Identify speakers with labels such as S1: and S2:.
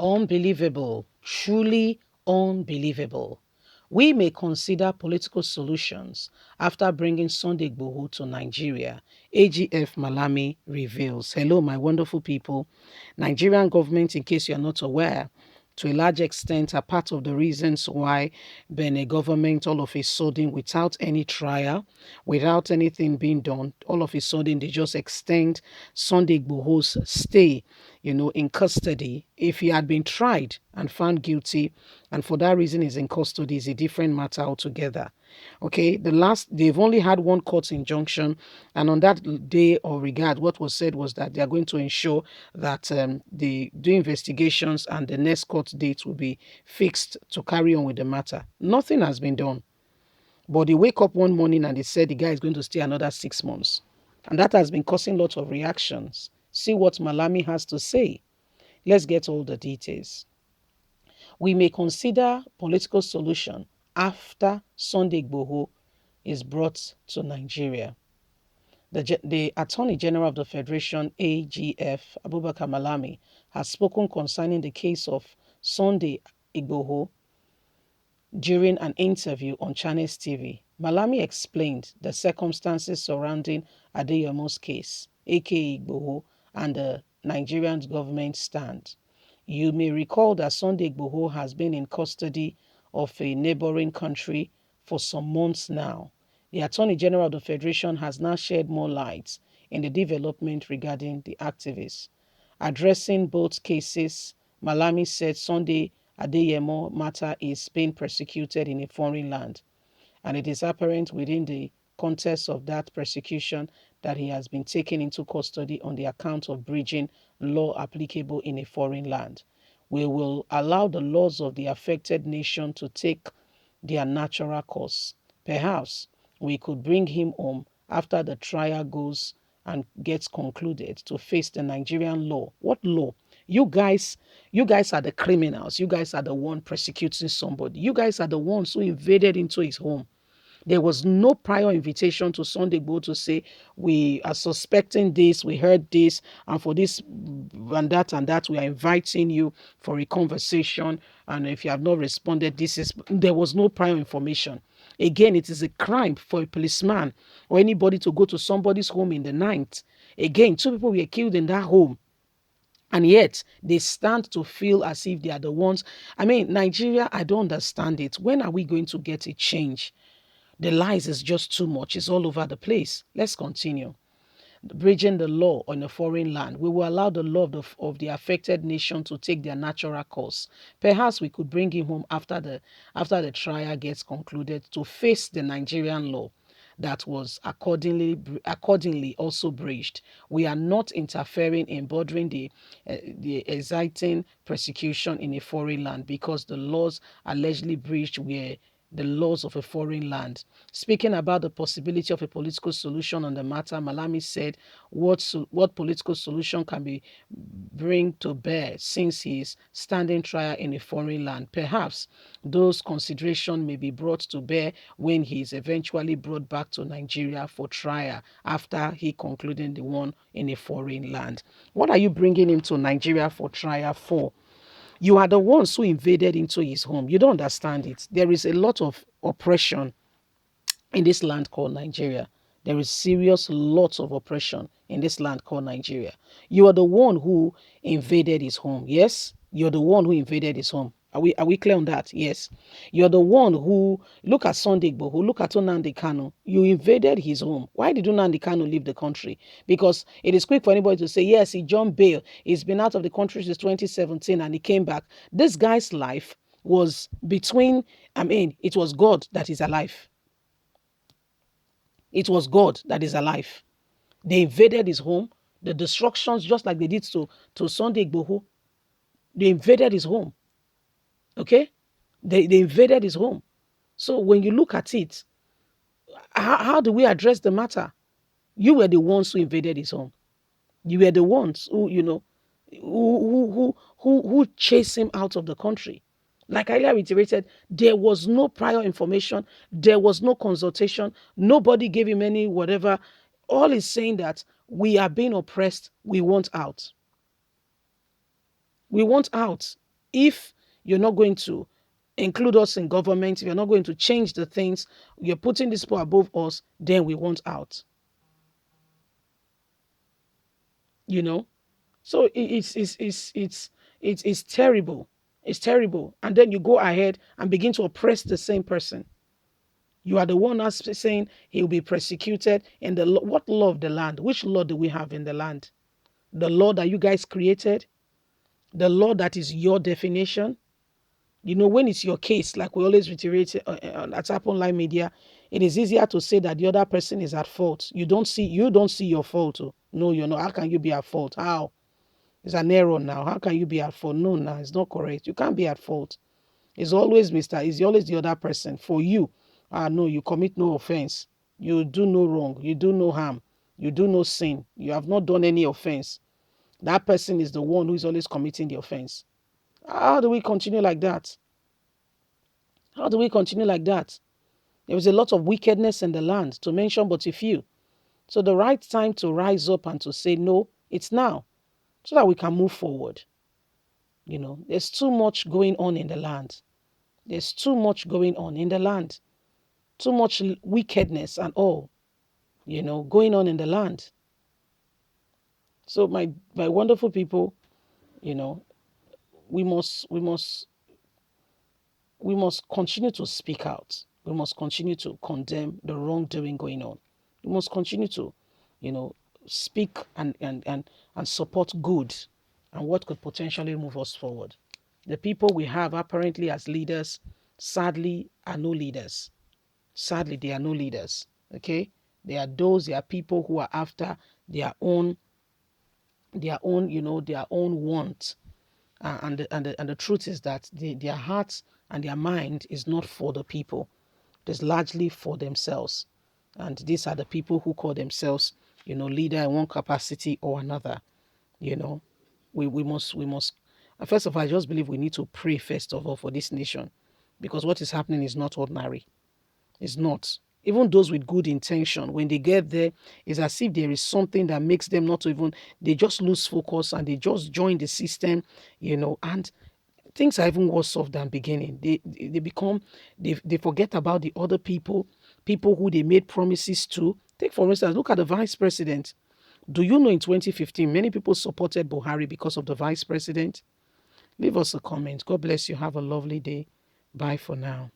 S1: Unbelievable, truly unbelievable. We may consider political solutions after bringing Sunday Igboho to Nigeria, AGF Malami reveals. Hello, my wonderful people. Nigerian government, in case you're not aware, to a large extent are part of the reasons why Benin government all of a sudden, without any trial, without anything being done, all of a sudden they just extend Sunday Igboho's stay, in custody. If he had been tried and found guilty, and for that reason is in custody, is a different matter altogether. Okay, they've only had one court injunction, and on that day or regard, what was said was that they are going to ensure that they do investigations and the next court date will be fixed to carry on with the matter. Nothing has been done. But they wake up one morning and they said the guy is going to stay another 6 months. And that has been causing lots of reactions. See what Malami has to say. Let's get all the details. We may consider political solution after Sunday Igboho is brought to Nigeria. The Attorney General of the Federation, AGF, Abubakar Malami, has spoken concerning the case of Sunday Igboho during an interview on Channels TV. Malami explained the circumstances surrounding Adeyemo's case, aka Igboho, and the Nigerian government stand. You may recall that Sunday Igboho has been in custody of a neighboring country for some months now. The Attorney General of the Federation has now shed more light in the development regarding the activists. Addressing both cases, Malami said Sunday Adeyemo matter is being persecuted in a foreign land, and it is apparent within the context of that persecution that he has been taken into custody on the account of breaching law applicable in a foreign land. We will allow the laws of the affected nation to take their natural course. Perhaps we could bring him home after the trial goes and gets concluded to face the Nigerian law. What law? You guys are the criminals. You guys are the one persecuting somebody. You guys are the ones who invaded into his home. There was no prior invitation to Sunday Igboho to say, we are suspecting this, we heard this, and for this and that, we are inviting you for a conversation. And if you have not responded, there was no prior information. Again, it is a crime for a policeman or anybody to go to somebody's home in the night. Again, 2 people were killed in that home. And yet they stand to feel as if they are the ones. I mean, Nigeria, I don't understand it. When are we going to get a change? The lies is just too much. It's all over the place. Let's continue. Bridging the law on a foreign land. We will allow the law of the affected nation to take their natural course. Perhaps we could bring him home after the trial gets concluded to face the Nigerian law that was accordingly also breached. We are not interfering in bordering the exciting persecution in a foreign land because the laws allegedly breached were the laws of a foreign land. Speaking about the possibility of a political solution on the matter, Malami said what political solution can be bring to bear since he is standing trial in a foreign land. Perhaps those considerations may be brought to bear when he is eventually brought back to Nigeria for trial after he concluded the one in a foreign land. What are you bringing him to Nigeria for trial for? You are the ones who invaded into his home. You don't understand it. There is a lot of oppression in this land called Nigeria. There is serious lots of oppression in this land called Nigeria. You are the one who invaded his home. Yes, you're the one who invaded his home. Are we clear on that? Yes. You're the one who, look at Sunday Igboho, look at Nnamdi Kanu. You invaded his home. Why did Nnamdi Kanu leave the country? Because it is quick for anybody to say, yes, he jumped bail. He's been out of the country since 2017 and he came back. This guy's life was it was God that is alive. It was God that is alive. They invaded his home. The destructions, just like they did to Sunday Igboho, they invaded his home. Okay? They invaded his home. So when you look at it, how do we address the matter? You were the ones who invaded his home. You were the ones who, who chased him out of the country. Like I reiterated, there was no prior information. There was no consultation. Nobody gave him any whatever. All is saying that we are being oppressed. We want out. We want out. if you're not going to include us in government, if you're not going to change the things, you're putting these people above us, then we want out. You know, so it's terrible. It's terrible. And then you go ahead and begin to oppress the same person. You are the one that's saying he will be persecuted. And what law of the land? Which law do we have in the land? The law that you guys created, the law that is your definition. You know, when it's your case, like we always reiterate at Apple Online Media, it is easier to say that the other person is at fault. You don't see your fault. Oh. No, you're not. How can you be at fault? How? It's an error now. How can you be at fault? No, no, it's not correct. You can't be at fault. It's always It's always the other person. For you, no, you commit no offense. You do no wrong. You do no harm. You do no sin. You have not done any offense. That person is the one who is always committing the offense. How do we continue like that? How do we continue like that? There is a lot of wickedness in the land, to mention but a few. So the right time to rise up and to say no, it's now, so that we can move forward. You know, there's too much going on in the land. There's too much going on in the land. Too much wickedness and all, going on in the land. So my wonderful people, you know, we must we must we must continue to speak out. We must continue to condemn the wrongdoing going on. We must continue to, you know, speak and support good and what could potentially move us forward. The people we have apparently as leaders, sadly, are no leaders. Sadly, they are no leaders. Okay? They are people who are after their own want. And the truth is that their hearts and their mind is not for the people. It is largely for themselves. And these are the people who call themselves, leader in one capacity or another. You know, we must. First of all, I just believe we need to pray first of all for this nation, because what is happening is not ordinary. It's not. Even those with good intention, when they get there, it's as if there is something that makes them not even, they just lose focus and they just join the system, and things are even worse off than beginning. They forget about the other people who they made promises to. Take, for instance, look at the vice president. Do you know in 2015, many people supported Buhari because of the vice president? Leave us a comment. God bless you. Have a lovely day. Bye for now.